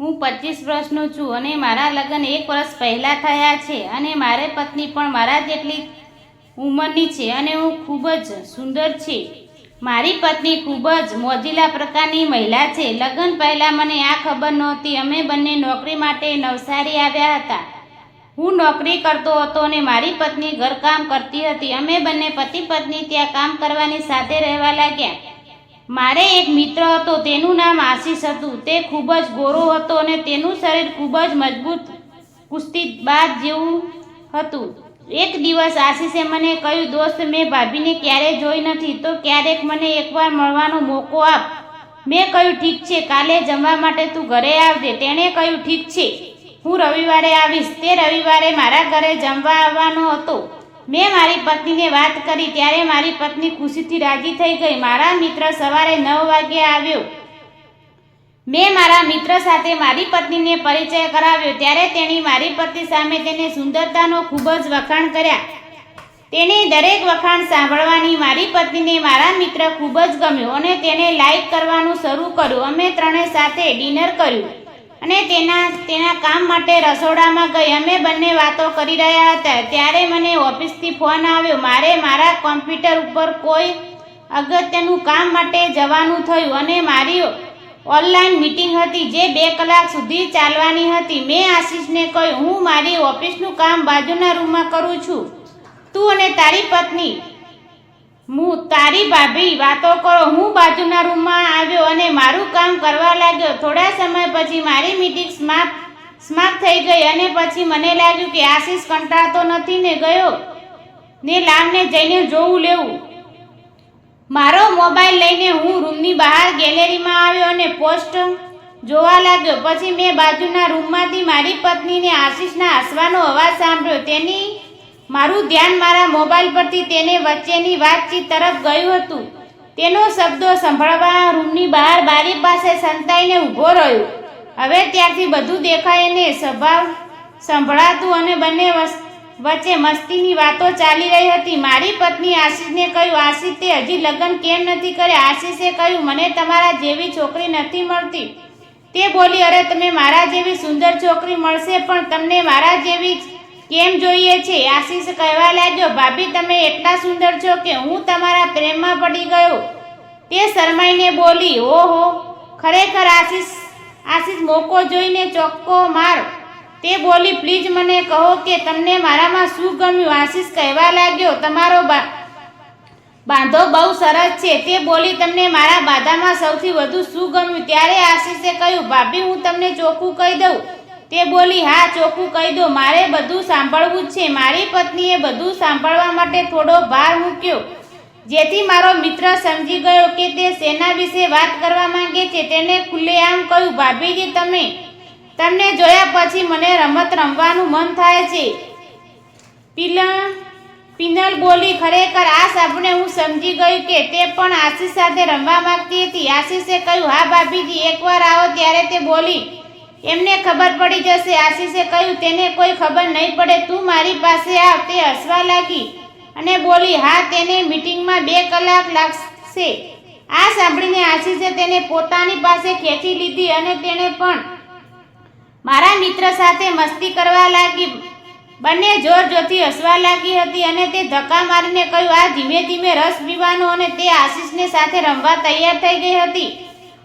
હું 25 વર્ષનો છું અને મારા લગ્ન 1 વર્ષ પહેલાં થયા છે અને મારી પત્ની પણ મારા જેટલી ઉંમરની છે અને હું ખૂબ જ સુંદર છે. મારી પત્ની ખૂબ જ મોજીલા પ્રકારની મહિલા છે. લગ્ન પહેલાં મને આ ખબર નહોતી. અમે બંને નોકરી માટે નવસારી આવ્યા હતા. હું નોકરી કરતો હતો અને મારી પત્ની ઘરકામ કરતી હતી. અમે બંને પતિ પત્ની ત્યાં કામ કરવાની સાથે રહેવા લાગ્યા. મારે એક મિત્ર હતો, તેનું નામ આશીષ હતું. તે ખૂબ જ ગોરો હતો અને તેનું શરીર ખૂબ જ મજબૂત કુસ્તીબાજ જેવું હતું. એક દિવસ આશીષે મને કહ્યું, દોસ્ત, મેં ભાભીને ક્યારેય જોઈ નથી, તો ક્યારેક મને એકવાર મળવાનો મોકો આપ. મેં કહ્યું, ઠીક છે, કાલે જમવા માટે તું ઘરે આવજે. તેણે કહ્યું, ઠીક છે, હું રવિવારે આવીશ. તે રવિવારે મારા ઘરે જમવા આવવાનો હતો. મેં મારી પત્નીને વાત કરી ત્યારે મારી પત્ની ખુશીથી રાજી થઈ ગઈ. મારા મિત્ર સવારે 9 વાગ્યે આવ્યો. મેં મારા મિત્ર સાથે મારી પત્નીને પરિચય કરાવ્યો ત્યારે તેણે મારી પત્ની સામે તેની સુંદરતાનો ખૂબ જ વખાણ કર્યા. તેણે દરેક વખાણ સાંભળવાની મારી પત્નીને મારા મિત્ર ખૂબ જ ગમ્યો અને તેણે લાઈક કરવાનું શરૂ કર્યું. અમે ત્રણે સાથે ડિનર કર્યું અને તેના કામ માટે રસોડામાં ગઈ. અમે બંને વાતો કરી રહ્યા હતા ત્યારે મને ઓફિસથી ફોન આવ્યો. મારે મારા કોમ્પ્યુટર ઉપર કોઈ અગત્યનું કામ માટે જવાનું થયું અને મારી ઓનલાઈન મીટિંગ હતી જે 2 કલાક સુધી ચાલવાની હતી. મેં આશીષને કહ્યું, હું મારી ઓફિસનું કામ બાજુના રૂમમાં કરું છું. તું અને તારી પત્ની, તારી ભાભી વાતો કરો. હું બાજુના રૂમમાં આવ્યો અને મારું કામ કરવા લાગ્યો. થોડા સમય પછી મારી મીટિંગ સમાપ્ત થઈ ગઈ અને પછી મને લાગ્યું કે આશીષ કંટાળતો નથી ને ગયો ને લાવને જઈને જોવું લેવું. મારો મોબાઈલ લઈને હું રૂમની બહાર ગેલેરીમાં આવ્યો અને પોસ્ટ જોવા લાગ્યો. પછી મેં બાજુના રૂમમાંથી મારી પત્નીને આશીષના હસવાનો અવાજ સાંભળ્યો. મારું ધ્યાન મારા મોબાઈલ પરથી તેને વચ્ચેની વાતચીત તરફ ગયું હતું. તેનો શબ્દો સાંભળવા રૂમની બહાર બારી પાસે સંતાઈને ઊભો રહ્યો. હવે ત્યારથી બધું દેખાય અને સંભળાતું અને બંને વચ્ચે મસ્તીની વાતો ચાલી રહી હતી. મારી પત્ની આશીષને કહ્યું, આશીષ, તે હજી લગ્ન કેમ નથી કર્યા? આશીષે કહ્યું, મને તમારા જેવી છોકરી નથી મળતી. તે બોલી, અરે, તમે મારા જેવી સુંદર છોકરી મળશે, પણ તમને મારા જેવી કેમ જોઈએ છે? આશીષ કહેવા લાગ્યો, ભાભી, તમે એટલા સુંદર છો કે હું તમારા પ્રેમમાં પડી ગયો. તે શરમાઈને બોલી, ઓહો, ખરેખર? આશીષ મોકો જોઈને ચોક્કો માર. તે બોલી, પ્લીઝ મને કહો કે તમને મારામાં શું ગમ્યું? આશીષ કહેવા લાગ્યો, તમારો બાંધો બહુ સરસ છે. તે બોલી, તમને મારા બાંધામાં સૌથી વધુ શું ગમ્યું? ત્યારે આશીષે કહ્યું, ભાભી, હું તમને ચોખ્ખું કહી દઉં. તે બોલી, હા, ચોખ્ખું કહી દો, મારે બધું સાંભળવું જ છે. મારી પત્નીએ બધું સાંભળવા માટે થોડો ભાર મૂક્યો, જેથી મારો મિત્ર સમજી ગયો કે તે શેના વિશે વાત કરવા માંગે છે. તેને ખુલ્લેઆમ કહ્યું, ભાભીજી, તમને જોયા પછી મને રમત રમવાનું મન થાય છે. પિનલ બોલી, ખરેખર? આ સાંભળીને હું સમજી ગયું કે તે પણ આશીષ સાથે રમવા માંગતી હતી. આશીષે કહ્યું, હા ભાભીજી, એકવાર આવો. ત્યારે તે બોલી, એમને ખબર પડી જશે. આશીષે કહ્યું, તેને કોઈ ખબર નહીં પડે, તું મારી પાસે આવ. તે હસવા લાગી અને બોલી, હા, તેને મીટિંગમાં 2 કલાક લાગશે. આ સાંભળીને આશીષે તેને પોતાની પાસે ખેંચી લીધી અને તેણે પણ મારા મિત્ર સાથે મસ્તી કરવા લાગી. બંને જોરજોરથી હસવા લાગી હતી અને તે ધક્કા મારીને કહ્યું, આ ધીમે ધીમે રસ પીવાનો. અને તે આશીષને સાથે રમવા તૈયાર થઈ ગઈ હતી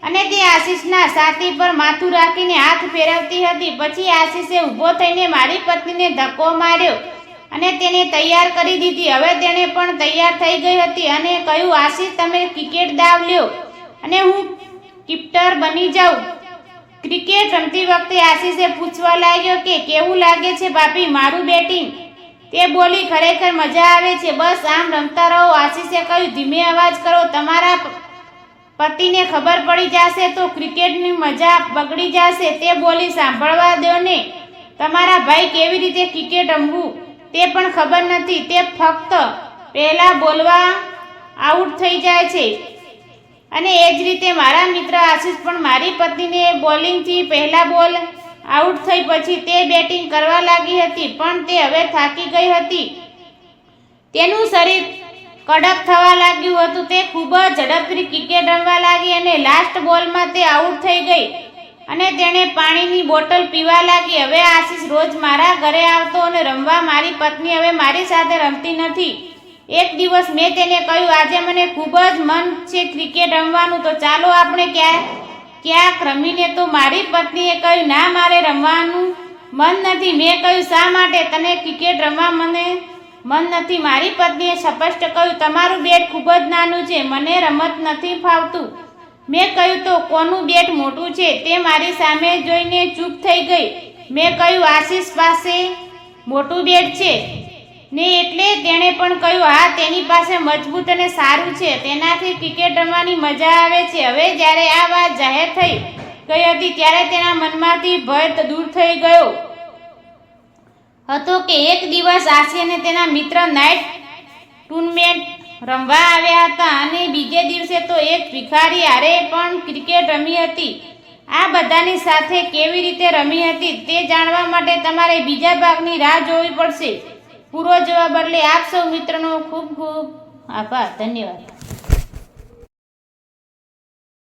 અને તે આશીષના છાતી પર માથું રાખીને હાથ ફેરવતી હતી. પછી આશીષે ઊભો થઈને મારી પત્નીને ધક્કો માર્યો અને તેને તૈયાર કરી દીધી. હવે તેણે પણ તૈયાર થઈ ગઈ હતી અને કહ્યું, આશીષ, તમે ક્રિકેટ દાવ લ્યો અને હું કીપર બની જાઉં. ક્રિકેટ રમતી વખતે આશીષે પૂછવા લાગ્યો કે કેવું લાગે છે ભાભી મારું બેટિંગ? તે બોલી, ખરેખર મજા આવે છે, બસ આમ રમતા રહો. આશીષે કહ્યું, ધીમે અવાજ કરો, તમારા પતિને ખબર પડી જશે તો ક્રિકેટની મજા બગડી જશે. તે બોલી, સાંભળવા દો ને, તમારા ભાઈ કેવી રીતે ક્રિકેટ રમવું તે પણ ખબર નથી. તે ફક્ત પહેલા બોલવા આઉટ થઈ જાય છે. અને એ જ રીતે મારા મિત્ર આશીષ પણ મારી પત્નીને બોલિંગથી પહેલા બોલ આઉટ થઈ પછી તે બેટિંગ કરવા લાગી હતી, પણ તે હવે થાકી ગઈ હતી. તેનું શરીર કડક થવા લાગ્યું હતું. તે ખૂબ જ ઝડપથી ક્રિકેટ રમવા લાગી અને લાસ્ટ બોલમાં તે આઉટ થઈ ગઈ. અને તેણે પાણીની બોટલ પીવા લાગી. હવે આશીષ રોજ મારા ઘરે આવતો અને રમવા. મારી પત્ની હવે મારી સાથે રમતી નથી. એક દિવસ મેં તેને કહ્યું, આજે મને ખૂબ જ મન છે ક્રિકેટ રમવાનું, તો ચાલો આપણે ક્યાંક રમીને. તો મારી પત્નીએ કહ્યું, ના, મારે રમવાનું મન નથી. મેં કહ્યું, શા માટે? તને ક્રિકેટ રમવા મન નથી? મારી પત્નીએ સ્પષ્ટ કહ્યું, તમારું બેટ ખૂબ જ નાનું છે, મને રમત નથી ફાવતું. મેં કહ્યું, તો કોનું બેટ મોટું છે? તે મારી સામે જોઈને ચૂપ થઈ ગઈ. મેં કહ્યું, આશીષ પાસે મોટું બેટ છે ને? એટલે તેણે પણ કહ્યું, હા, તેની પાસે મજબૂત અને સારું છે, તેનાથી ક્રિકેટ રમવાની મજા આવે છે. હવે જ્યારે આ વાત જાહેર થઈ ગઈ હતી ત્યારે તેના મનમાંથી ભય દૂર થઈ ગયો હતો કે એક દિવસ આશી અને તેના મિત્ર નાઇટ ટૂર્નામેન્ટ રમવા આવ્યા હતા અને બીજે દિવસે તો એક ભિખારી હારે પણ ક્રિકેટ રમી હતી. આ બધાની સાથે કેવી રીતે રમી હતી તે જાણવા માટે તમારે બીજા ભાગની રાહ જોવી પડશે. પૂરો જોવા બદલે આપ સૌ મિત્રોનો ખૂબ ખૂબ આભાર. ધન્યવાદ.